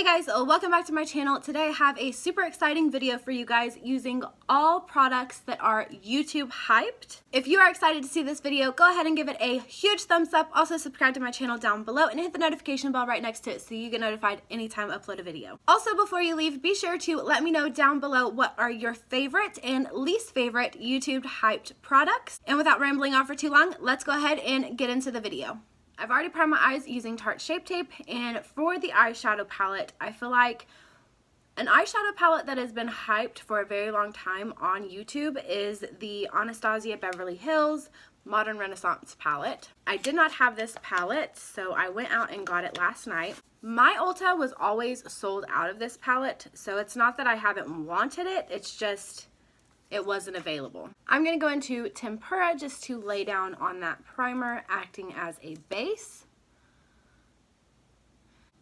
Hey guys, welcome back to my channel. Today I have a super exciting video for you guys using all products that are YouTube hyped. If you are excited to see this video, go ahead and give it a huge thumbs up. Also subscribe to my channel down below and hit the notification bell right next to it so you get notified anytime I upload a video. Also, before you leave, be sure to let me know down below what are your favorite and least favorite YouTube hyped products. And without rambling on for too long, let's go ahead and get into the video. I've already primed my eyes using Tarte Shape Tape, and for the eyeshadow palette, I feel like an eyeshadow palette that has been hyped for a very long time on YouTube is the Anastasia Beverly Hills Modern Renaissance palette. I did not have this palette, so I went out and got it last night. My Ulta was always sold out of this palette, so it's not that I haven't wanted it, it's just it wasn't available. I'm going to go into Tempera just to lay down on that primer, acting as a base.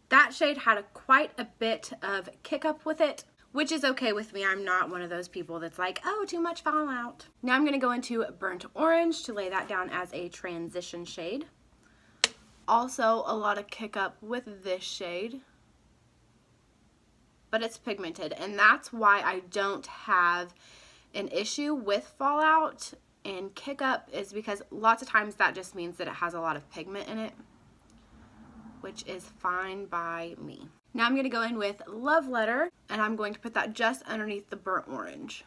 That shade had quite a bit of kick up with it, which is okay with me. I'm not one of those people that's like, oh, too much fallout. Now I'm going to go into Burnt Orange to lay that down as a transition shade. Also a lot of kick up with this shade, but it's pigmented, and that's why I don't have an issue with fallout and kick up, is because lots of times that just means that it has a lot of pigment in it, which is fine by me. Now I'm going to go in with Love Letter, and I'm going to put that just underneath the burnt orange.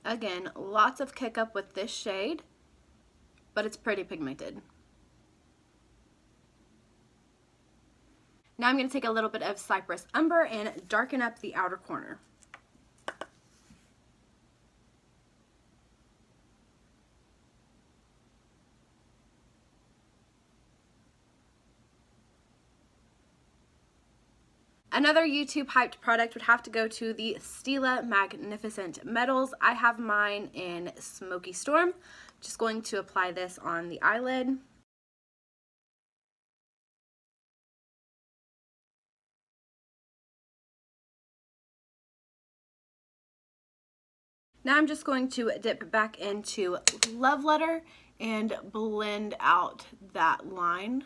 Again, lots of kick up with this shade, but it's pretty pigmented. Now I'm going to take a little bit of Cypress Umber and darken up the outer corner. Another YouTube hyped product would have to go to the Stila Magnificent Metals. I have mine in Smoky Storm. Just going to apply this on the eyelid. Now I'm just going to dip back into Love Letter and blend out that line.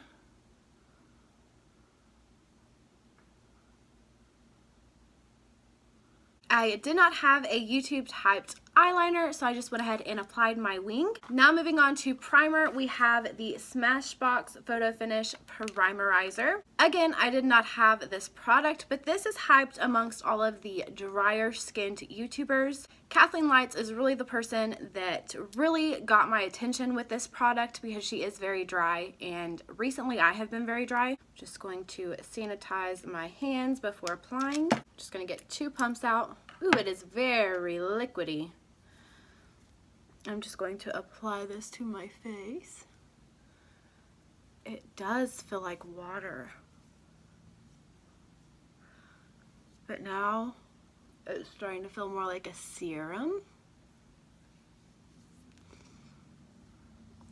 I did not have a YouTube hyped eyeliner, so I just went ahead and applied my wing. Now moving on to primer, we have the Smashbox Photo Finish Primerizer. Again, I did not have this product, but this is hyped amongst all of the drier skinned YouTubers. Kathleen Lights is really the person that really got my attention with this product because she is very dry, and recently I have been very dry. Just going to sanitize my hands before applying. Just going to get 2 pumps out. Ooh, it is very liquidy. I'm just going to apply this to my face. It does feel like water, but now it's starting to feel more like a serum,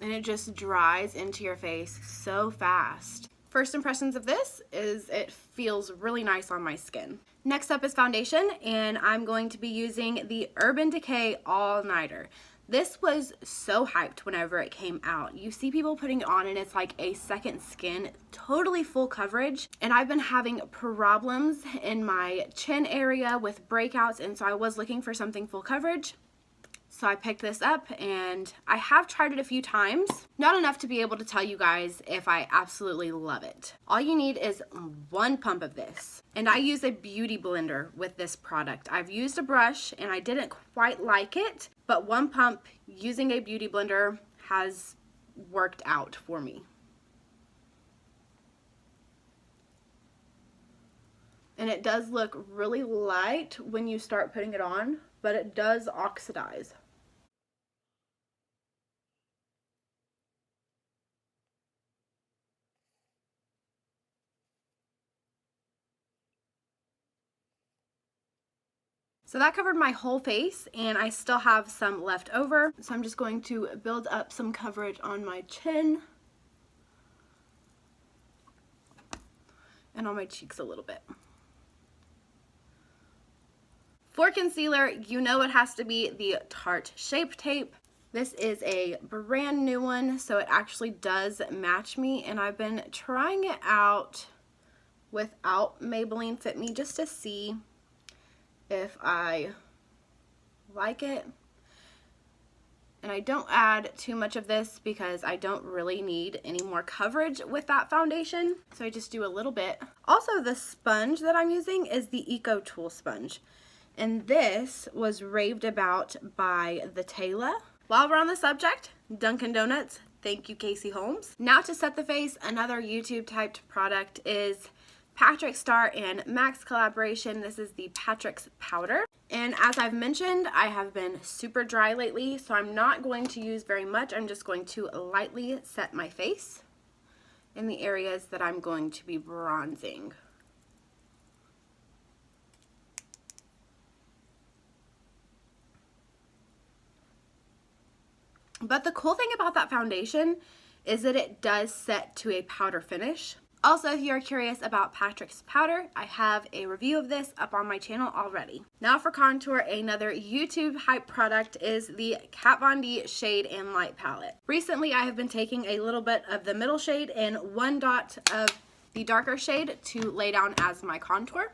and it just dries into your face so fast. First impressions of this is it feels really nice on my skin. Next up is foundation, and I'm going to be using the Urban Decay All Nighter. This was so hyped whenever it came out. You see people putting it on and it's like a second skin, totally full coverage. And I've been having problems in my chin area with breakouts, and so I was looking for something full coverage. So I picked this up, and I have tried it a few times. Not enough to be able to tell you guys if I absolutely love it. All you need is 1 pump of this. And I use a beauty blender with this product. I've used a brush and I didn't quite like it, but 1 pump using a beauty blender has worked out for me. And it does look really light when you start putting it on, but it does oxidize. So that covered my whole face, and I still have some left over. So I'm just going to build up some coverage on my chin and on my cheeks a little bit. For concealer, you know it has to be the Tarte Shape Tape. This is a brand new one, so it actually does match me, and I've been trying it out without Maybelline Fit Me just to see if I like it. And I don't add too much of this because I don't really need any more coverage with that foundation, so I just do a little bit. Also, the sponge that I'm using is the Eco Tool sponge, and this was raved about by the Taylor. While we're on the subject, Dunkin' Donuts, thank you Casey Holmes. Now to set the face, another YouTube typed product is Patrick Star and MAC's collaboration. This is the Patrick's Powder. And as I've mentioned, I have been super dry lately, so I'm not going to use very much. I'm just going to lightly set my face in the areas that I'm going to be bronzing. But the cool thing about that foundation is that it does set to a powder finish. Also, if you're curious about Patrick's Powder, I have a review of this up on my channel already. Now for contour, another YouTube hype product is the Kat Von D Shade and Light Palette. Recently, I have been taking a little bit of the middle shade and 1 dot of the darker shade to lay down as my contour.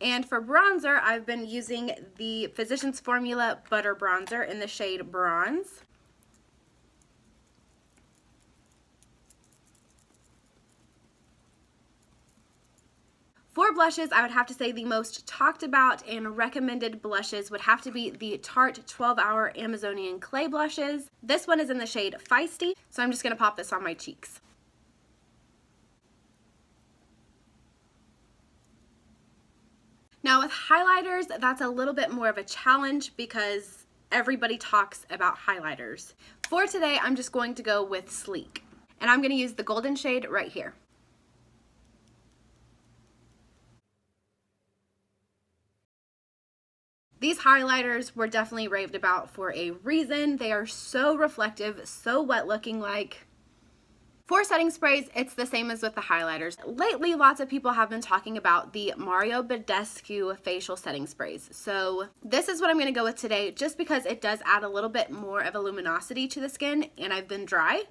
And for bronzer, I've been using the Physicians Formula Butter Bronzer in the shade Bronze. For blushes, I would have to say the most talked about and recommended blushes would have to be the Tarte 12-Hour Amazonian Clay blushes. This one is in the shade Feisty, so I'm just going to pop this on my cheeks. Now with highlighters, that's a little bit more of a challenge because everybody talks about highlighters. For today, I'm just going to go with Sleek, and I'm going to use the golden shade right here. These highlighters were definitely raved about for a reason. They are so reflective, so wet looking like. For setting sprays, it's the same as with the highlighters. Lately, lots of people have been talking about the Mario Badescu facial setting sprays. So this is what I'm going to go with today just because it does add a little bit more of a luminosity to the skin and I've been dry.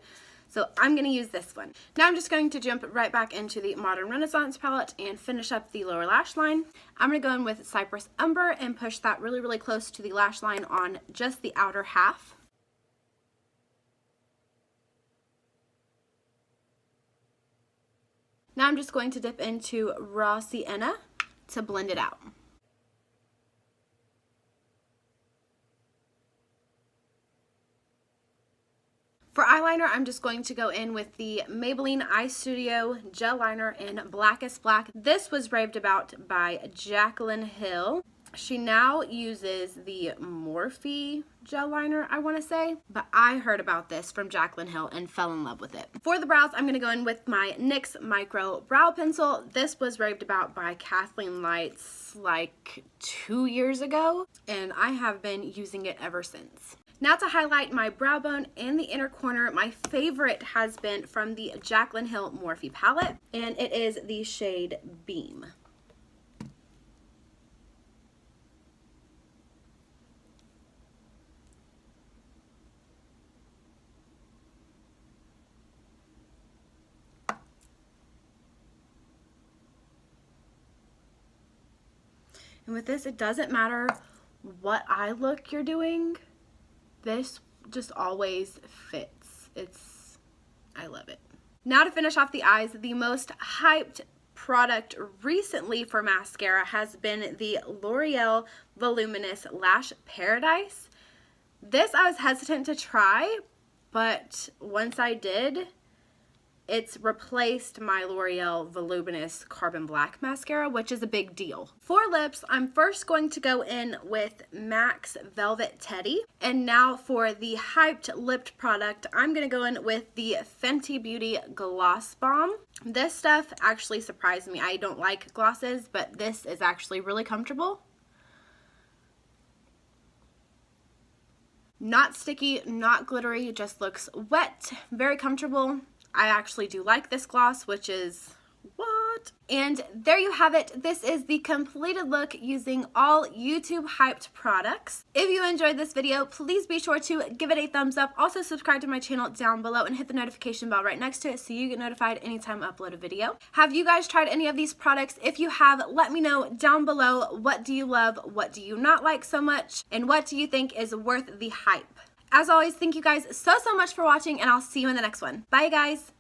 So I'm going to use this one. Now I'm just going to jump right back into the Modern Renaissance palette and finish up the lower lash line. I'm going to go in with Cypress Umber and push that really, really close to the lash line on just the outer half. Now I'm just going to dip into Raw Sienna to blend it out. For eyeliner, I'm just going to go in with the Maybelline Eye Studio Gel Liner in Blackest Black. This was raved about by Jaclyn Hill. She now uses the Morphe gel liner, I want to say, but I heard about this from Jaclyn Hill and fell in love with it. For the brows, I'm going to go in with my NYX Micro Brow Pencil. This was raved about by Kathleen Lights like 2 years ago, and I have been using it ever since. Now to highlight my brow bone and the inner corner, my favorite has been from the Jaclyn Hill Morphe palette, and it is the shade Beam. And with this, it doesn't matter what eye look you're doing. This just always fits. I love it. Now to finish off the eyes, the most hyped product recently for mascara has been the L'Oreal Voluminous Lash Paradise. This I was hesitant to try, but once I did, it's replaced my L'Oreal Voluminous Carbon Black mascara, which is a big deal. For lips, I'm first going to go in with MAC's Velvet Teddy. And now for the hyped lipped product, I'm going to go in with the Fenty Beauty Gloss Bomb. This stuff actually surprised me. I don't like glosses, but this is actually really comfortable. Not sticky, not glittery, just looks wet, very comfortable. I actually do like this gloss, which is what And there you have it. This is the completed look using all YouTube hyped products. If you enjoyed this video, please be sure to give it a thumbs up. Also subscribe to my channel down below and hit the notification bell right next to it so you get notified anytime I upload a video. Have you guys tried any of these products? If you have, let me know down below. What do you love? What do you not like so much? And what do you think is worth the hype? As always, thank you guys so much for watching, and I'll see you in the next one. Bye, guys.